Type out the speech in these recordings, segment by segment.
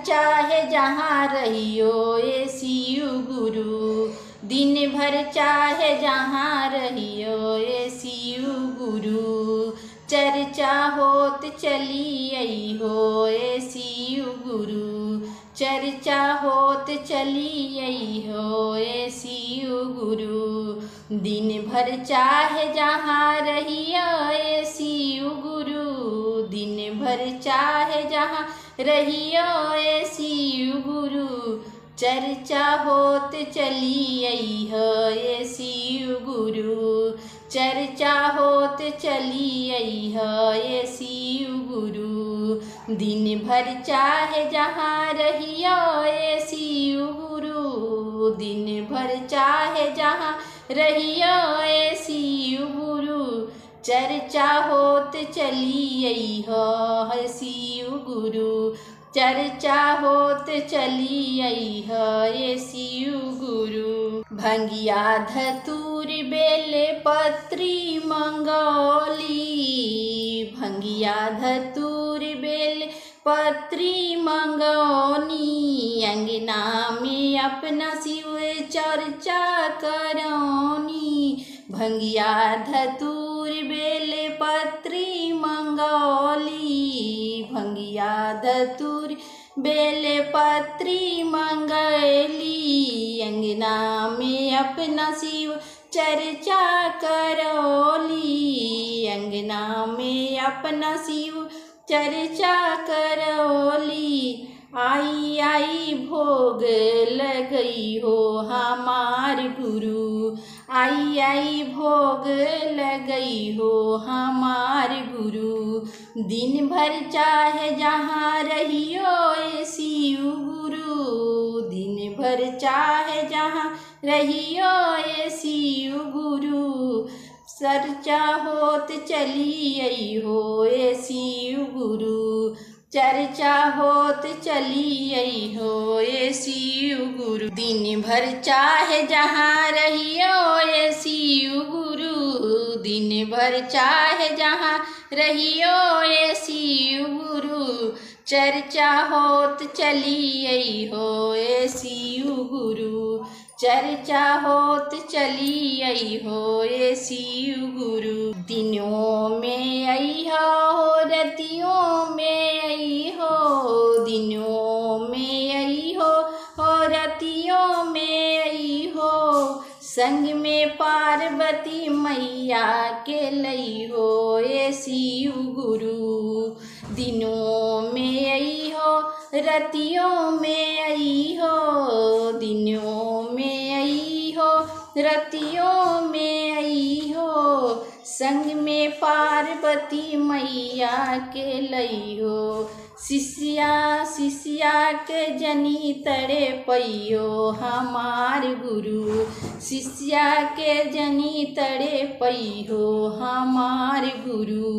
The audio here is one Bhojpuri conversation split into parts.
चाहे जहाँ रहियो ये शिव गुरु, दिन भर चाहे जहाँ रहियो ये शिव गुरु, चर्चा होत चली आई हो ये शिव गुरु, चर्चा होत चली आई हो ये शिव गुरु, दिन भर चाहे जहाँ रहियो ये शिव गुरु, दिन भर चाहे जहाँ रहियो ये शिव गुरु, चर्चा होत चली आई हो ये शिव गुरु, चर्चा होत चली आई हो ये शिव गुरु, दिन भर चाहे जहाँ रहियो ये शिव गुरु, दिन भर चाहे जहाँ रहियो ये शिव गुरु, चर्चा होत चली आई हो शिव गुरु, चर्चा होत चली आई हो ये शिव गुरु। भंगिया धतूर बेल पत्री मंगोली, भंगिया धतूर बेल पत्री मंगोनी, अंगना में अपना शिव चर्चा करोनी, भंगिया धतूर बेल पत्री मंगोली, भंगिया धतूर बेल पत्री मंगली, अंगना में अपना शिव चर्चा करोली, अंगना में अपना शिव चर्चा करोली, आई आई भोग लगई हो हमार गुरु, आई आई भोग लगई हो हमार गुरु, दिन भर चाहे जहाँ रहियो ये शिव गुरु, दिन भर चाहे जहाँ रहियो ये शिव गुरु, चर्चा होत चली आई हो ये शिव गुरु, चर्चा होत चली आई हो ये शिव गुरु, दिन भर चाहे जहाँ रहियो ये शिव गुरु, दिन भर चाहे जहाँ रहियो ये शिव गुरु, चर्चा होत चली आई हो ये शिव गुरु, चर्चा होत चली आई हो ये शिव गुरु, दिनों में आई हो रतियों में आई हो, दिनों में आई हो रतियों में आई हो, संग में पार्वती मैया के लई हो ये शिव गुरु, दिनों में आई हो रतियों में आई हो, दिनों में आई हो रतियों में आई हो, संग में पार्वती मैया के लई हो, शिष्या शिष्या के जनी तड़े पैयो हमार गुरु, शिष्या के जनी तड़े पैयो हमार गुरु,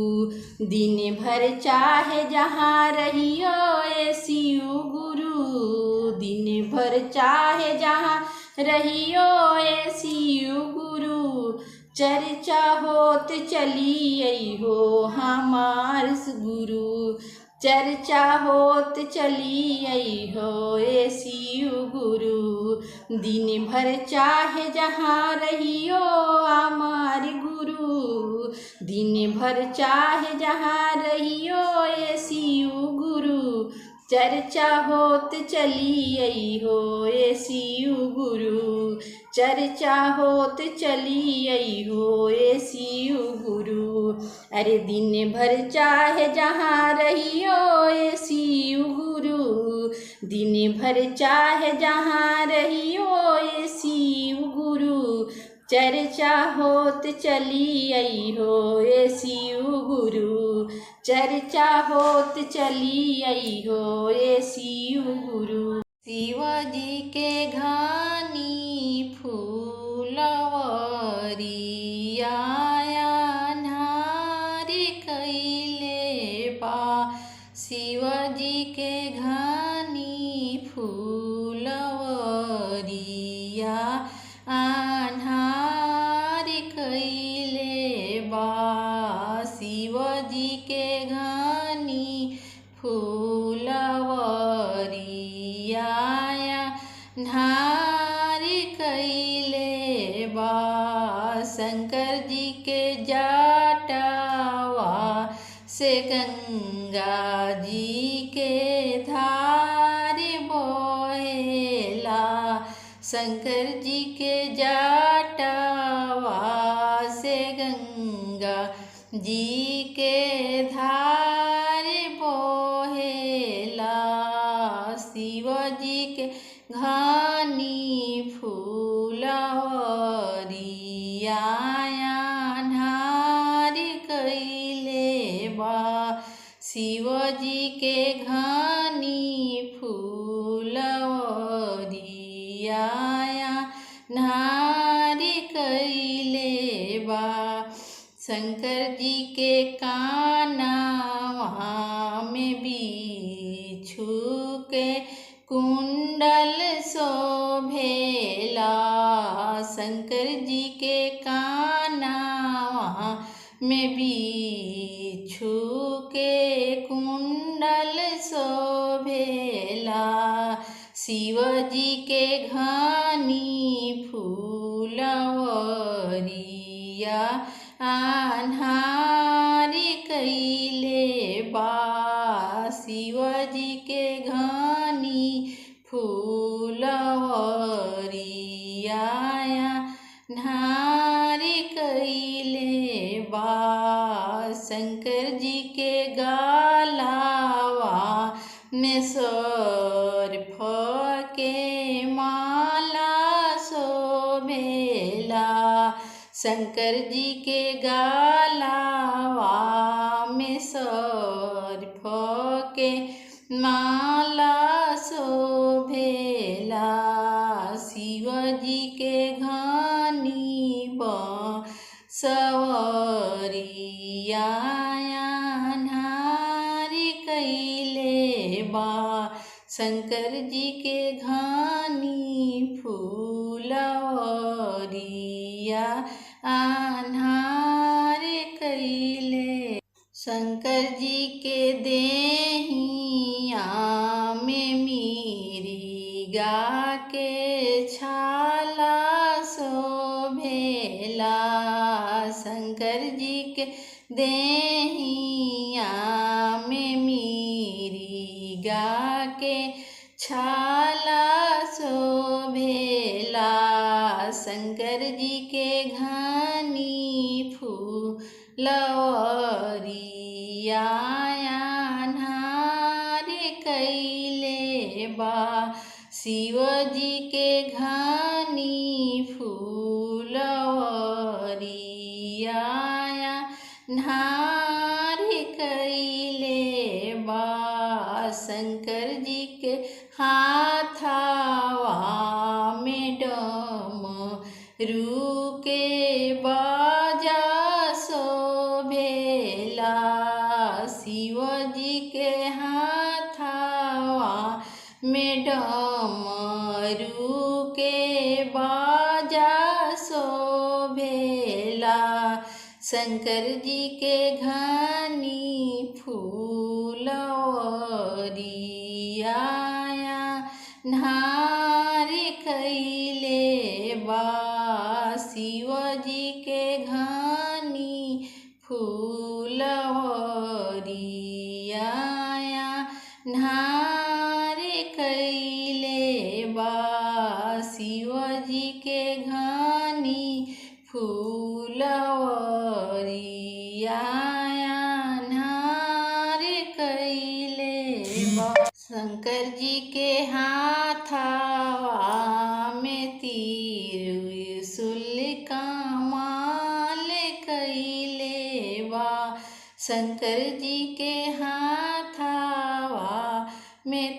दिन भर चाहे जहाँ रहियो ये शिव गुरु, दिन भर चाहे जहाँ रहियो ये शिव गुरु, चर्चा होत चली आई हो हमार गुरु, चर्चा होत चली आई हो ये शिव गुरु, दिन भर चाहे जहाँ रहियो हमार गुरु, दिन भर चाहे जहाँ रहियो ये शिव गुरु, चर्चा होत चली आई हो ये शिव गुरु, चर्चा होत चली आई हो ये शिव गुरु, अरे दिन भर चाहे जहाँ रहियो ये शिव गुरु, दिन भर चाहे जहाँ रहियो ये शिव गुरु, चर्चा होत चली आई हो ये शिव गुरु, चर्चा होत चली आई हो ये शिव गुरु। शिवजी के घानी फूलवरिया नारी कैले बा, शिवजी के घानी फूलवरिया आन्हार कैले बा, शिवजी के घानी फूलवरिया अन्हार कइले बा। शंकर जी के जटावा से गंगा जी के धार बहेला। शंकर जी के जटावा से गंगा जी के धार बहेला। शिव जी के घानी फूलवरिया अन्हार कइले बा। शिव जी के घानी फूलवरिया अन्हार कइले बा। शंकर जी के कानवा में बिच्छू के कुंडल शोभेला। शंकर जी के कानवा में बिच्छू के कुंडल शोभेला। शिव जी के घानी फूलवरिया अन्हार कइले बा। शिव जी के घानी फूलवरिया अन्हार कइले बा। शंकर जी के गलावा में सर्प के माला शोभेला। शंकर जी के गलावा में सर्प के माला शोभेला। शिव जी के घानी बंसवरिया अन्हार कइले बा। शंकर जी के घानी फूलवरिया अन्हार कइले। शंकर जी के देहिया में मिरिगा के छाला शोभेला। शंकर जी के देहिया में मिरिगा के छाला शोभेला। शंकर जी के घानी फूलवरिया अन्हार कइले बा। शिव जी के घानी फूलवरिया अन्हार कइले बा। शंकर जी के हाथवा में डमरू के बाजा शोभेला। शिव जी के हाथवा में डमरू के बाजा शोभेला। शंकर जी के घानी फूलवरिया अन्हार कइले बा। शिव जी के घानी फूलवरिया अन्हार कइले बा। शिव जी के घानी फूलवरिया अन्हार कइले बा। शंकर जी के हाथवा में त्रिशूल कमाल कइले बा। शंकर जी के हाथवा में